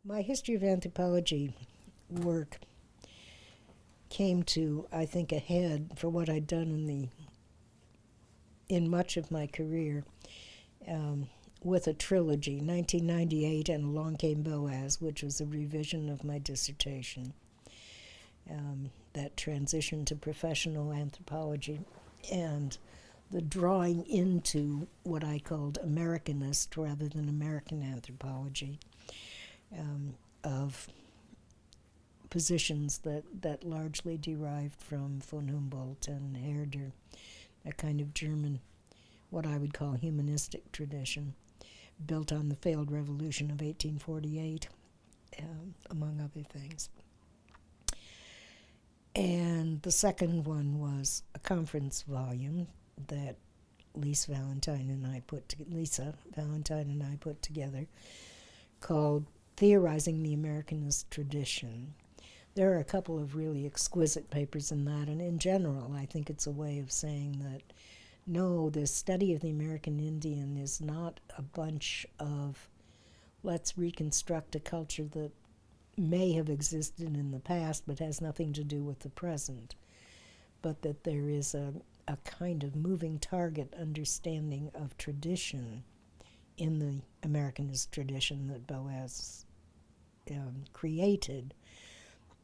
My history of anthropology work came to, I think, a head for what I'd done in much of my career with a trilogy, 1998 and Along Came Boas, which was a revision of my dissertation, that transition to professional anthropology, and the drawing into what I called Americanist rather than American anthropology, of positions that largely derived from von Humboldt and Herder, a kind of German, what I would call humanistic tradition, built on the failed revolution of 1848, among other things. And the second one was a conference volume that Lisa Valentine and I put together, called Theorizing the Americanist Tradition. There are a couple of really exquisite papers in that, and in general, I think it's a way of saying that, no, the study of the American Indian is not a bunch of, let's reconstruct a culture that may have existed in the past but has nothing to do with the present, but that there is a kind of moving target understanding of tradition in the Americanist tradition that Boas created,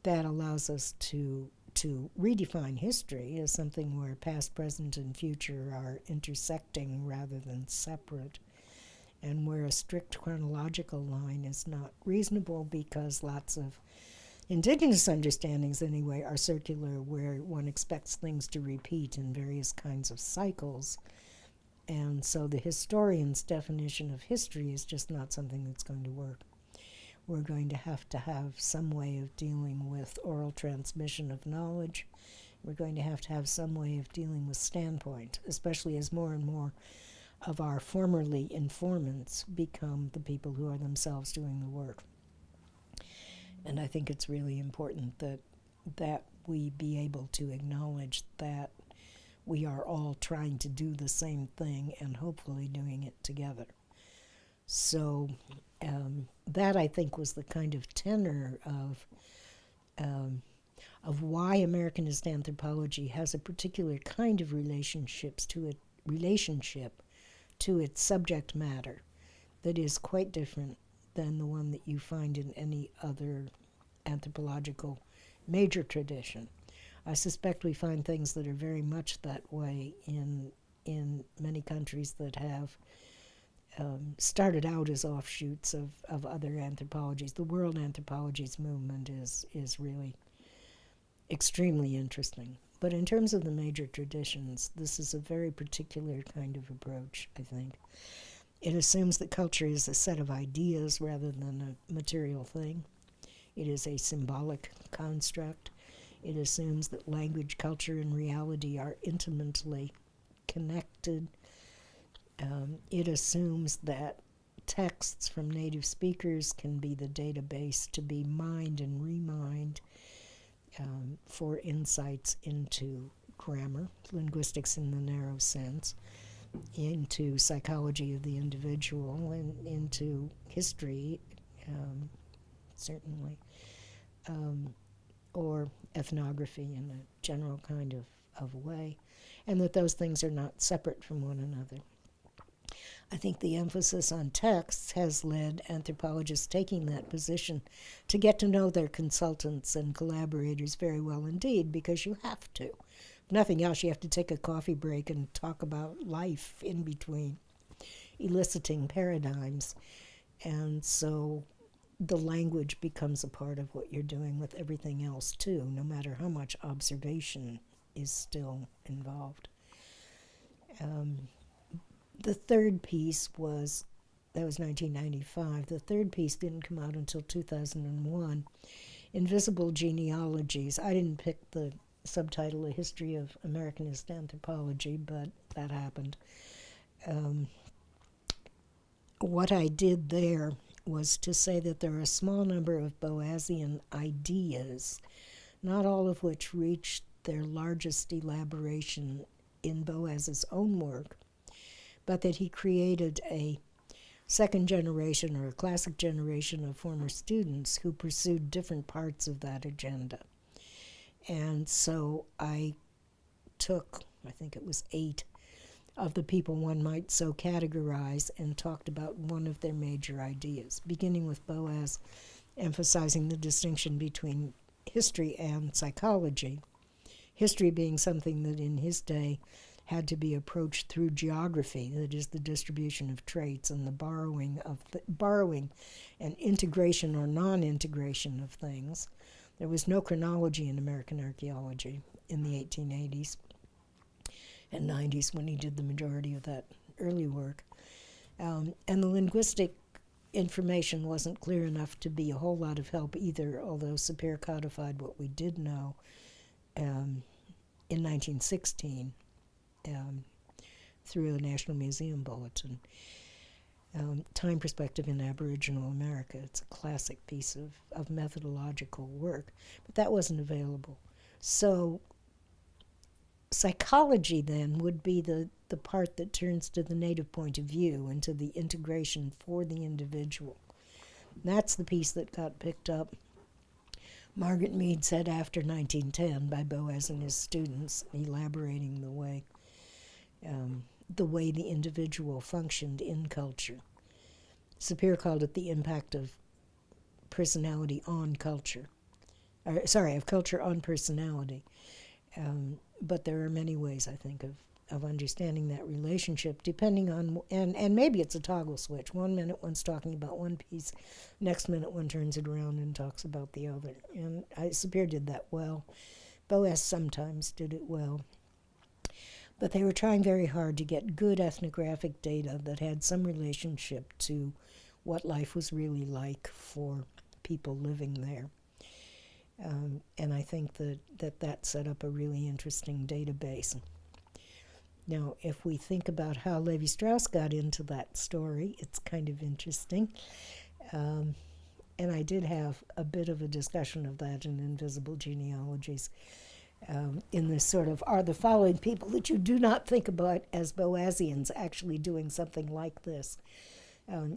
that allows us to redefine history as something where past, present, and future are intersecting rather than separate, and where a strict chronological line is not reasonable because lots of indigenous understandings, anyway, are circular, where one expects things to repeat in various kinds of cycles. And so the historian's definition of history is just not something that's going to work. We're going to have some way of dealing with oral transmission of knowledge. We're going to have some way of dealing with standpoint, especially as more and more of our formerly informants become the people who are themselves doing the work. And I think it's really important that we be able to acknowledge that we are all trying to do the same thing and hopefully doing it together. So that, I think, was the kind of tenor of why Americanist anthropology has a particular kind of relationship to its subject matter that is quite different than the one that you find in any other anthropological major tradition. I suspect we find things that are very much that way in many countries that have started out as offshoots of other anthropologies. The world anthropologies movement is really extremely interesting. But in terms of the major traditions, this is a very particular kind of approach, I think. It assumes that culture is a set of ideas rather than a material thing. It is a symbolic construct. It assumes that language, culture, and reality are intimately connected. It assumes that texts from native speakers can be the database to be mined and remined for insights into grammar, linguistics in the narrow sense, into psychology of the individual, and into history, certainly, or ethnography in a general kind of way, and that those things are not separate from one another. I think the emphasis on texts has led anthropologists taking that position to get to know their consultants and collaborators very well indeed, because you have to. If nothing else, you have to take a coffee break and talk about life in between, eliciting paradigms. And so the language becomes a part of what you're doing with everything else too, no matter how much observation is still involved. The third piece was 1995. The third piece didn't come out until 2001. Invisible Genealogies. I didn't pick the subtitle, A History of Americanist Anthropology, but that happened. What I did there was to say that there are a small number of Boasian ideas, not all of which reached their largest elaboration in Boas's own work, but that he created a second generation or a classic generation of former students who pursued different parts of that agenda. And so I took, I think it was 8 of the people one might so categorize and talked about one of their major ideas, beginning with Boas emphasizing the distinction between history and psychology. History being something that in his day had to be approached through geography, that is the distribution of traits and the borrowing and integration or non-integration of things. There was no chronology in American archaeology in the 1880s and 90s when he did the majority of that early work. And the linguistic information wasn't clear enough to be a whole lot of help either, although Sapir codified what we did know in 1916 through the National Museum Bulletin. Time Perspective in Aboriginal America. It's a classic piece of methodological work, but that wasn't available. So psychology then would be the part that turns to the native point of view and to the integration for the individual. That's the piece that got picked up, Margaret Mead said, after 1910 by Boas and his students, elaborating the way the individual functioned in culture. Sapir called it the impact of personality on culture. Of culture on personality. But there are many ways, I think, of understanding that relationship, depending on, and maybe it's a toggle switch. 1 minute one's talking about one piece, next minute one turns it around and talks about the other. And Sapir did that well. Boas sometimes did it well. But they were trying very hard to get good ethnographic data that had some relationship to what life was really like for people living there. And I think that set up a really interesting database. Now, if we think about how Lévi-Strauss got into that story, it's kind of interesting. And I did have a bit of a discussion of that in Invisible Genealogies. In this sort of, are the following people that you do not think about as Boasians actually doing something like this?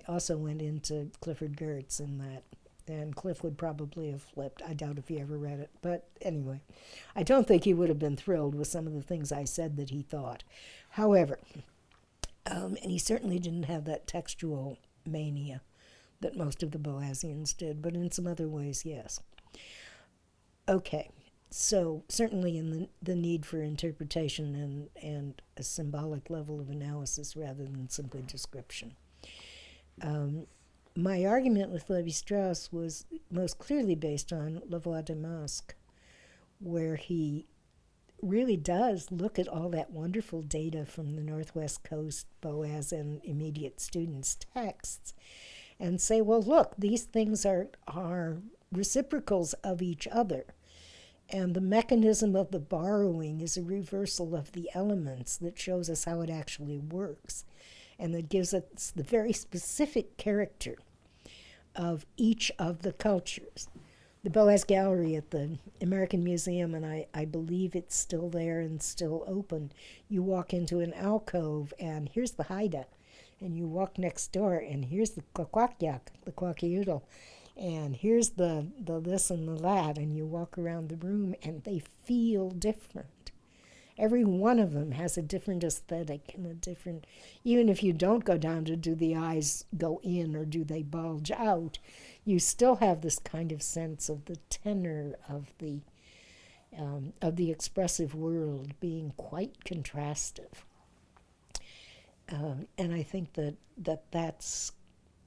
Also went into Clifford Geertz in that. And Cliff would probably have flipped. I doubt if he ever read it. But anyway, I don't think he would have been thrilled with some of the things I said that he thought. However, and he certainly didn't have that textual mania that most of the Boasians did, but in some other ways, yes. Okay, so certainly in the need for interpretation and a symbolic level of analysis rather than simply description. My argument with Lévi-Strauss was most clearly based on La Voix de Masque, where he really does look at all that wonderful data from the Northwest Coast, Boas, and immediate students' texts, and say, well, look, these things are reciprocals of each other, and the mechanism of the borrowing is a reversal of the elements that shows us how it actually works, and that gives us the very specific character of each of the cultures. The Boas Gallery at the American Museum, and I believe it's still there and still open, you walk into an alcove, and here's the Haida, and you walk next door, and here's the Kwakwakyak, the Kwakiutl, and here's the this and the that, and you walk around the room, and they feel different. Every one of them has a different aesthetic and a different, even if you don't go down to do the eyes go in or do they bulge out, you still have this kind of sense of the tenor of the expressive world being quite contrastive. And I think that's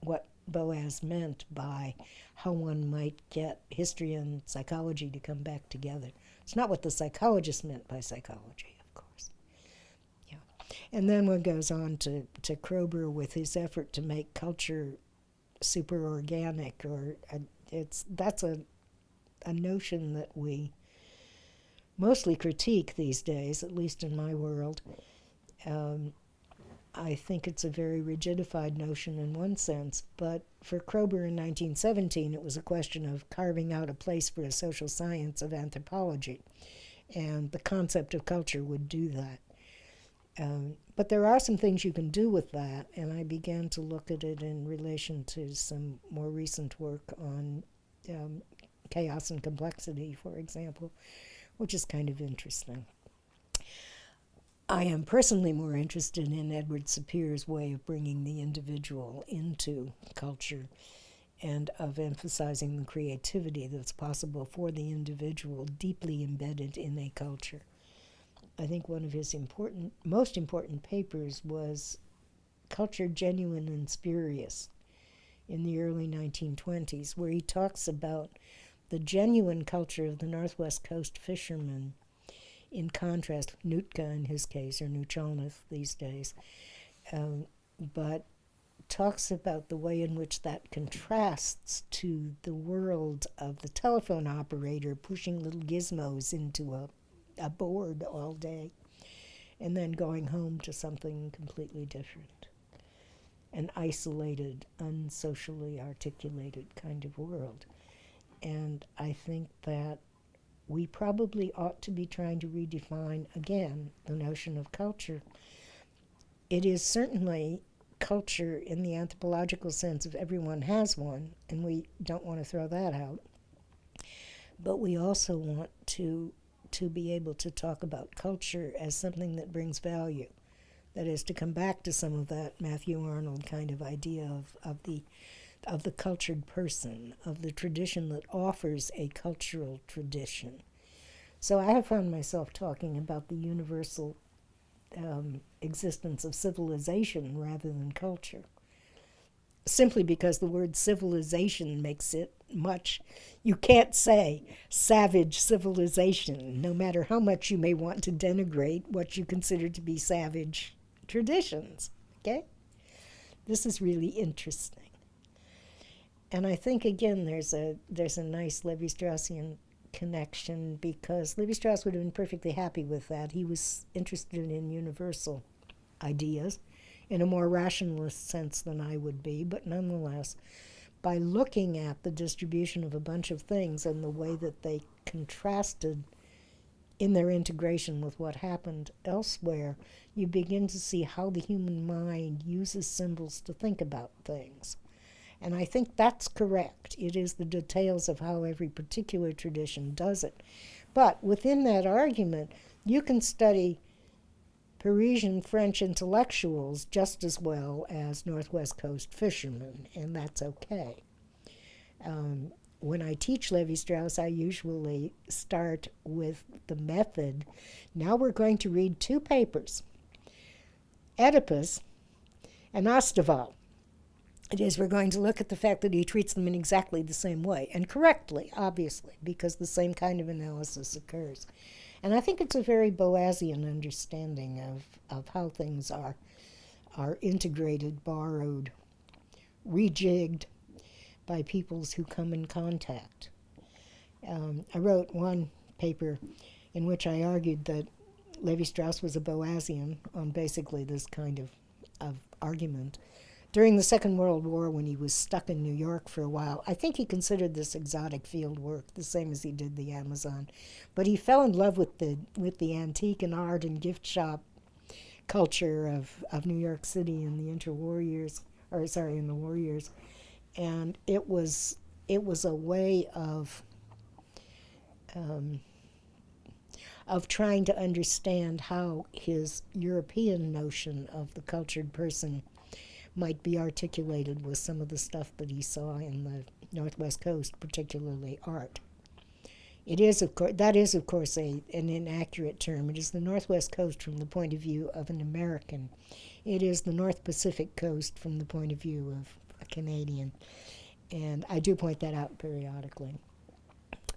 what Boas meant by how one might get history and psychology to come back together. It's not what the psychologist meant by psychology, of course. Yeah. And then one goes on to Kroeber with his effort to make culture super organic, that's a notion that we mostly critique these days, at least in my world. I think it's a very rigidified notion in one sense, but for Kroeber in 1917, it was a question of carving out a place for a social science of anthropology, and the concept of culture would do that. But there are some things you can do with that, and I began to look at it in relation to some more recent work on chaos and complexity, for example, which is kind of interesting. I am personally more interested in Edward Sapire's way of bringing the individual into culture and of emphasizing the creativity that's possible for the individual deeply embedded in a culture. I think one of his most important papers was Culture Genuine and Spurious in the early 1920s, where he talks about the genuine culture of the Northwest Coast fishermen in contrast, Nootka in his case, or Nuchalneth these days, but talks about the way in which that contrasts to the world of the telephone operator pushing little gizmos into a board all day and then going home to something completely different. An isolated, unsocially articulated kind of world. And I think that we probably ought to be trying to redefine, again, the notion of culture. It is certainly culture in the anthropological sense of everyone has one, and we don't want to throw that out. But we also want to be able to talk about culture as something that brings value. That is, to come back to some of that Matthew Arnold kind of idea of the cultured person, of the tradition that offers a cultural tradition. So I have found myself talking about the universal existence of civilization rather than culture, simply because the word civilization makes it much. You can't say savage civilization, no matter how much you may want to denigrate what you consider to be savage traditions. Okay? This is really interesting. And I think, again, there's a nice Lévi-Straussian connection, because Lévi-Strauss would have been perfectly happy with that. He was interested in universal ideas in a more rationalist sense than I would be, but nonetheless, by looking at the distribution of a bunch of things and the way that they contrasted in their integration with what happened elsewhere, you begin to see how the human mind uses symbols to think about things. And I think that's correct. It is the details of how every particular tradition does it. But within that argument, you can study Parisian French intellectuals just as well as Northwest Coast fishermen, and that's okay. When I teach Lévi-Strauss, I usually start with the method. Now we're going to read two papers, Oedipus and Astaval. It is, we're going to look at the fact that he treats them in exactly the same way, and correctly, obviously, because the same kind of analysis occurs. And I think it's a very Boasian understanding of how things are integrated, borrowed, rejigged by peoples who come in contact. I wrote one paper in which I argued that Lévi-Strauss was a Boasian on basically this kind of argument. During the Second World War, when he was stuck in New York for a while, I think he considered this exotic field work, the same as he did the Amazon. But he fell in love with the antique and art and gift shop culture of New York City in the interwar years, in the war years. And it was a way of trying to understand how his European notion of the cultured person might be articulated with some of the stuff that he saw in the Northwest Coast, particularly art. That is, of course, an inaccurate term. It is the Northwest Coast from the point of view of an American. It is the North Pacific Coast from the point of view of a Canadian. And I do point that out periodically.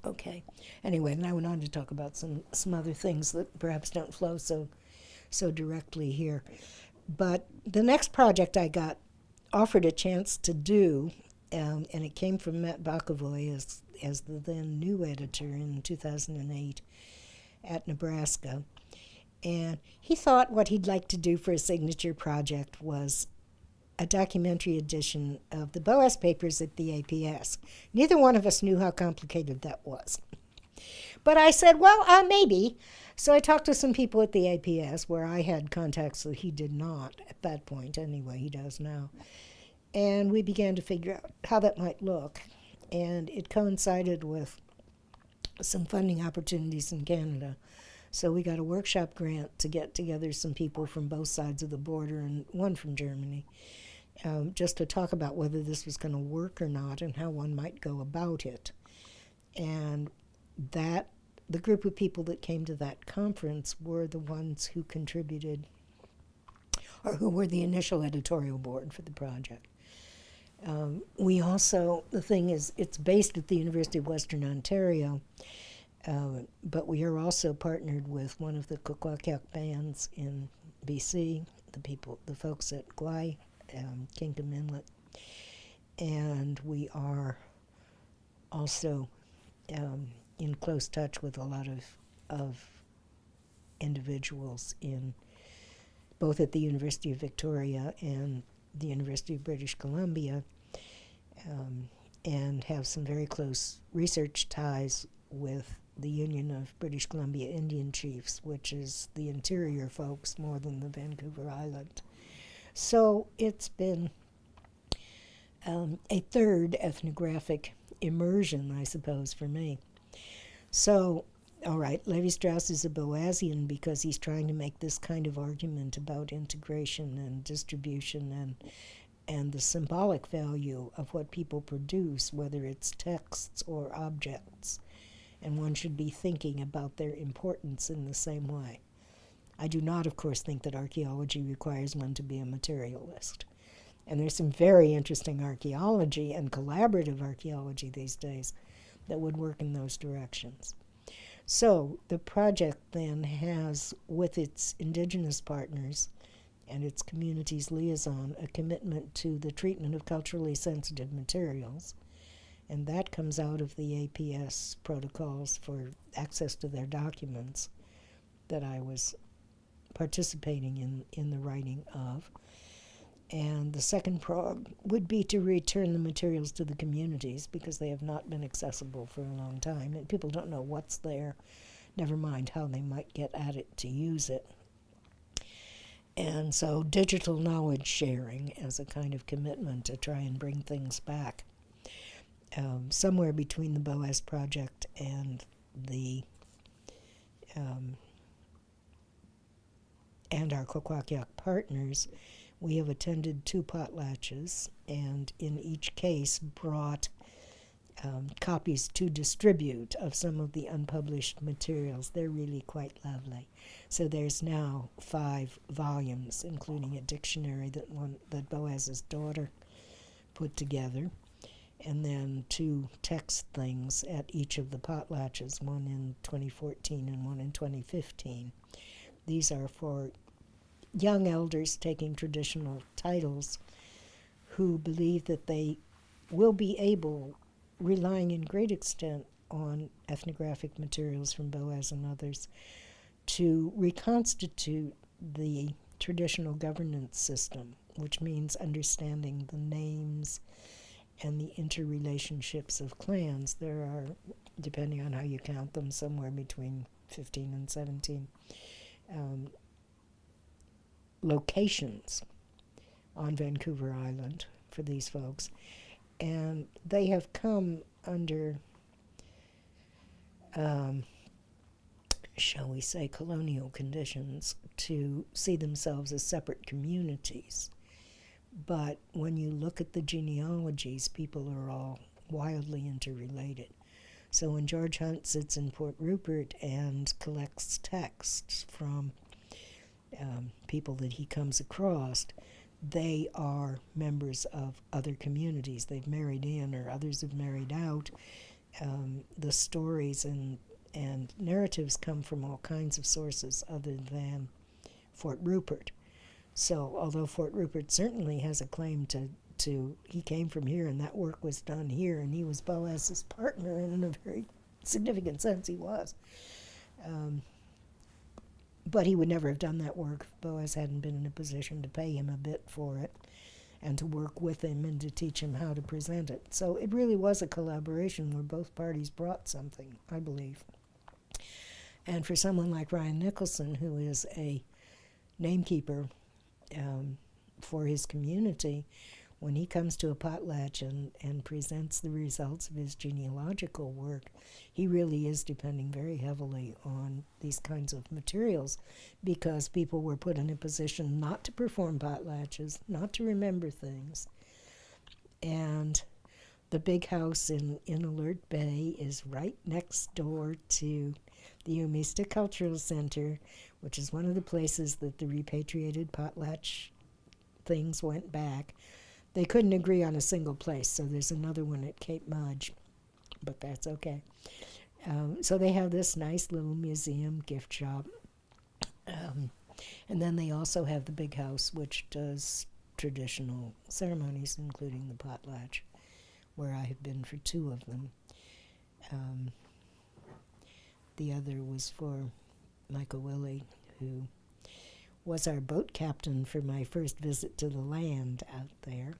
Okay. Anyway, and I went on to talk about some other things that perhaps don't flow so directly here. But the next project I got offered a chance to do, and it came from Matt Bakovoy as the then new editor in 2008 at Nebraska. And he thought what he'd like to do for a signature project was a documentary edition of the Boas papers at the APS. Neither one of us knew how complicated that was. But I said, well, maybe. So I talked to some people at the APS where I had contacts that he did not at that point. Anyway, he does now. And we began to figure out how that might look. And it coincided with some funding opportunities in Canada. So we got a workshop grant to get together some people from both sides of the border and one from Germany, just to talk about whether this was going to work or not and how one might go about it. And the group of people that came to that conference were the ones who contributed, or who were the initial editorial board for the project. We also, the thing is, it's based at the University of Western Ontario, but we are also partnered with one of the Kwakwaka'wakw bands in BC, the folks at Gwai, Kingdom Inlet, and we are also in close touch with a lot of individuals in both at the University of Victoria and the University of British Columbia, and have some very close research ties with the Union of British Columbia Indian Chiefs, which is the interior folks more than the Vancouver Island. So it's been a third ethnographic immersion, I suppose, for me. So, all right, Lévi-Strauss is a Boasian because he's trying to make this kind of argument about integration and distribution and the symbolic value of what people produce, whether it's texts or objects. And one should be thinking about their importance in the same way. I do not, of course, think that archaeology requires one to be a materialist. And there's some very interesting archaeology and collaborative archaeology these days that would work in those directions. So the project then has, with its indigenous partners and its communities liaison, a commitment to the treatment of culturally sensitive materials. And that comes out of the APS protocols for access to their documents that I was participating in the writing of. And the second prong would be to return the materials to the communities because they have not been accessible for a long time. And people don't know what's there, never mind how they might get at it to use it. And so digital knowledge sharing as a kind of commitment to try and bring things back. Somewhere between the Boas project and and our Kwakwaka'wakw partners, we have attended 2 potlatches, and in each case brought copies to distribute of some of the unpublished materials. They're really quite lovely. So there's now 5 volumes, including a dictionary that Boas's daughter put together, and then 2 text things at each of the potlatches, one in 2014 and one in 2015. These are for young elders taking traditional titles who believe that they will be able, relying in great extent on ethnographic materials from Boas and others, to reconstitute the traditional governance system, which means understanding the names and the interrelationships of clans. There are, depending on how you count them, somewhere between 15 and 17 locations on Vancouver Island for these folks. And they have come under, shall we say, colonial conditions to see themselves as separate communities. But when you look at the genealogies, people are all wildly interrelated. So when George Hunt sits in Port Rupert and collects texts from people that he comes across, they are members of other communities. They've married in, or others have married out. The stories and narratives come from all kinds of sources other than Fort Rupert. So although Fort Rupert certainly has a claim to he came from here and that work was done here and he was Boas's partner, and in a very significant sense he was. But he would never have done that work if Boas hadn't been in a position to pay him a bit for it and to work with him and to teach him how to present it. So it really was a collaboration where both parties brought something, I believe. And for someone like Ryan Nicholson, who is a namekeeper for his community, when he comes to a potlatch and presents the results of his genealogical work, he really is depending very heavily on these kinds of materials, because people were put in a position not to perform potlatches, not to remember things. And the big house in Alert Bay is right next door to the Umista Cultural Center, which is one of the places that the repatriated potlatch things went back. They couldn't agree on a single place, so there's another one at Cape Mudge, but that's okay. So they have this nice little museum gift shop. And then they also have the big house, which does traditional ceremonies, including the potlatch, where I have been for 2 of them. The other was for Michael Willey, who was our boat captain for my first visit to the land out there.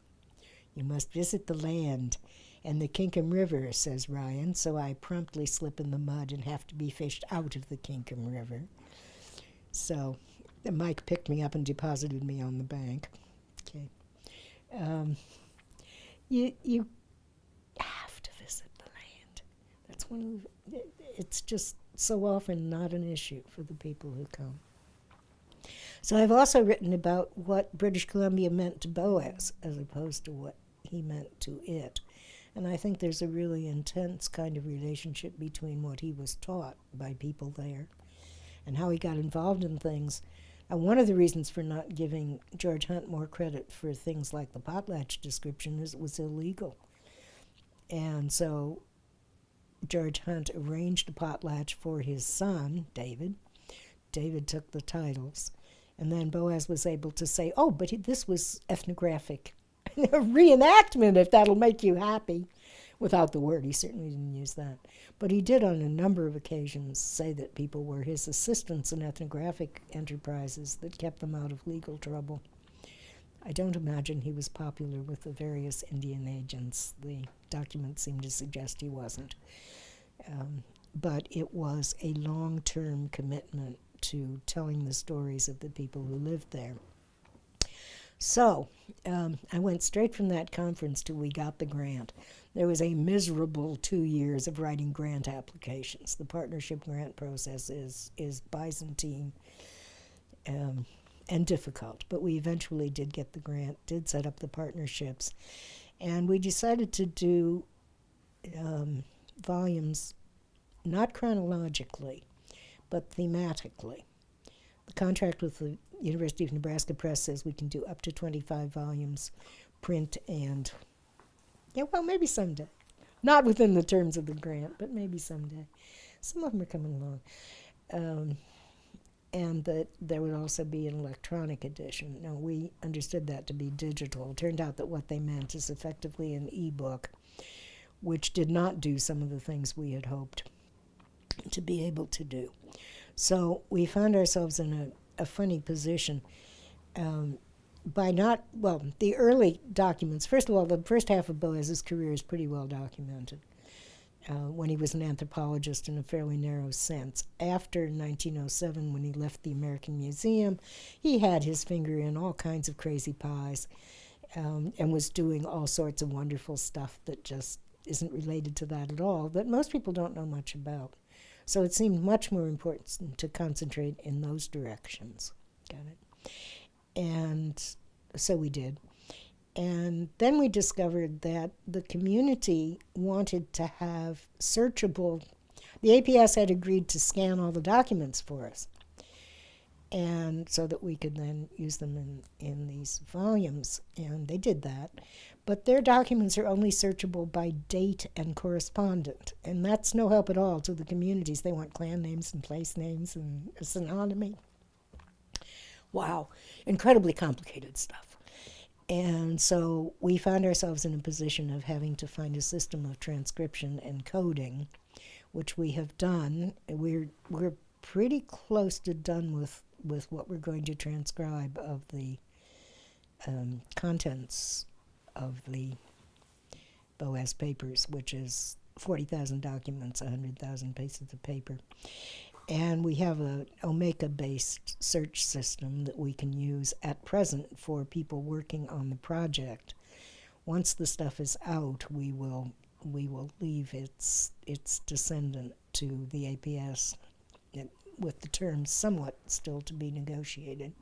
You must visit the land and the Kinkum River, says Ryan, so I promptly slip in the mud and have to be fished out of the Kinkum River. So Mike picked me up and deposited me on the bank. Okay. You have to visit the land. That's one of the, it's just so often not an issue for the people who come. So I've also written about what British Columbia meant to Boas as opposed to what he meant to it. And I think there's a really intense kind of relationship between what he was taught by people there and how he got involved in things. And one of the reasons for not giving George Hunt more credit for things like the potlatch description is it was illegal. And so George Hunt arranged a potlatch for his son, David. David took the titles. And then Boas was able to say, oh, but this was ethnographic reenactment, if that'll make you happy, without the word. He certainly didn't use that. But he did on a number of occasions say that people were his assistants in ethnographic enterprises that kept them out of legal trouble. I don't imagine he was popular with the various Indian agents. The documents seem to suggest he wasn't. But it was a long-term commitment to telling the stories of the people who lived there. So I went straight from that conference till we got the grant. There was a miserable 2 years of writing grant applications. The partnership grant process is Byzantine and difficult, but we eventually did get the grant, did set up the partnerships, and we decided to do volumes not chronologically, but thematically. The contract with the University of Nebraska Press says we can do up to 25 volumes, print, and, yeah, well, maybe someday. Not within the terms of the grant, but maybe someday. Some of them are coming along. And that there would also be an electronic edition. Now, we understood that to be digital. It turned out that what they meant is effectively an e-book, which did not do some of the things we had hoped to be able to do. So we found ourselves in a funny position by not, well, the early documents, first of all, the first half of Boas's career is pretty well documented when he was an anthropologist in a fairly narrow sense. After 1907, when he left the American Museum, he had his finger in all kinds of crazy pies and was doing all sorts of wonderful stuff that just isn't related to that at all, that most people don't know much about. So it seemed much more important to concentrate in those directions. Got it? And so we did. And then we discovered that the community wanted to have searchable. The APS had agreed to scan all the documents for us, and so that we could then use them in these volumes, and they did that. But their documents are only searchable by date and correspondent, and that's no help at all to the communities. They want clan names and place names and a synonymy. Wow, incredibly complicated stuff. And so we found ourselves in a position of having to find a system of transcription and coding, which we have done. We're pretty close to done with what we're going to transcribe of the contents of the Boas papers, which is 40,000 documents, 100,000 pieces of paper. And we have a Omeka-based search system that we can use at present for people working on the project. Once the stuff is out, we will leave its descendant to the APS, with the terms somewhat still to be negotiated.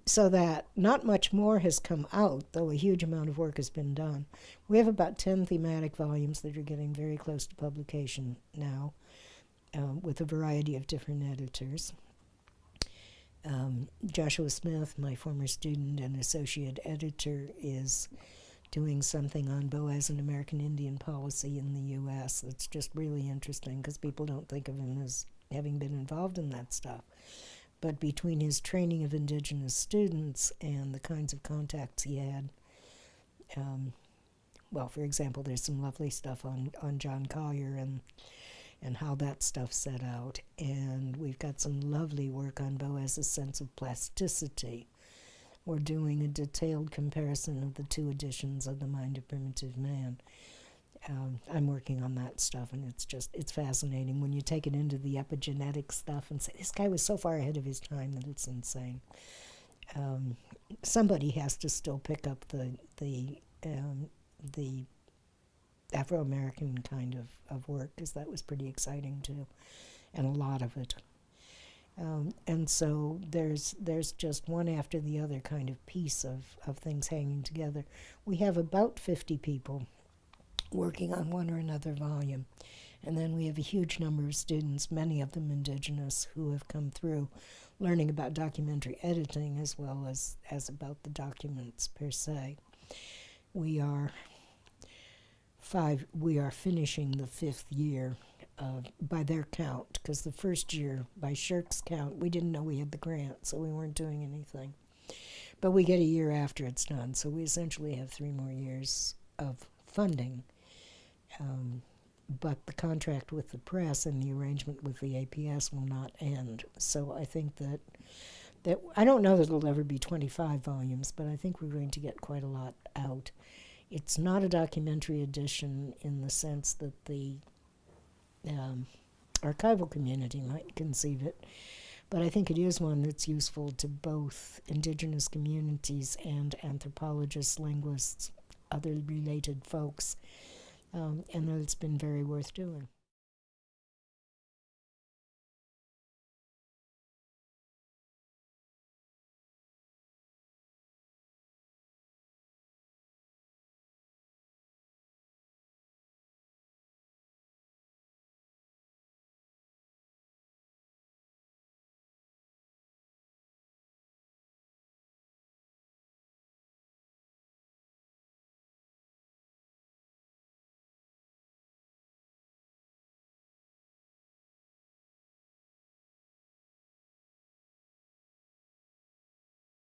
So that not much more has come out, though a huge amount of work has been done. We have about 10 thematic volumes that are getting very close to publication now, with a variety of different editors. Joshua Smith, my former student and associate editor, is doing something on Boas and American Indian policy in the U.S. It's just really interesting because people don't think of him as having been involved in that stuff. But between his training of indigenous students and the kinds of contacts he had, well, for example, there's some lovely stuff on John Collier and how that stuff set out. And we've got some lovely work on Boas's sense of plasticity. We're doing a detailed comparison of the two editions of The Mind of Primitive Man. I'm working on that stuff, and it's fascinating when you take it into the epigenetic stuff and say, this guy was so far ahead of his time that it's insane. Somebody has to still pick up the Afro-American kind of work, because that was pretty exciting too, and a lot of it. And so there's just one after the other kind of piece of things hanging together. We have about 50 people working on one or another volume. And then we have a huge number of students, many of them indigenous, who have come through learning about documentary editing as well as about the documents per se. We are finishing the 5th year by their count, because the first year, by Shirk's count, we didn't know we had the grant, so we weren't doing anything. But we get a year after it's done, so we essentially have 3 more years of funding. But the contract with the press and the arrangement with the APS will not end. So I think that I don't know that it'll ever be 25 volumes, but I think we're going to get quite a lot out. It's not a documentary edition in the sense that the archival community might conceive it, but I think it is one that's useful to both indigenous communities and anthropologists, linguists, other related folks, and that it's been very worth doing.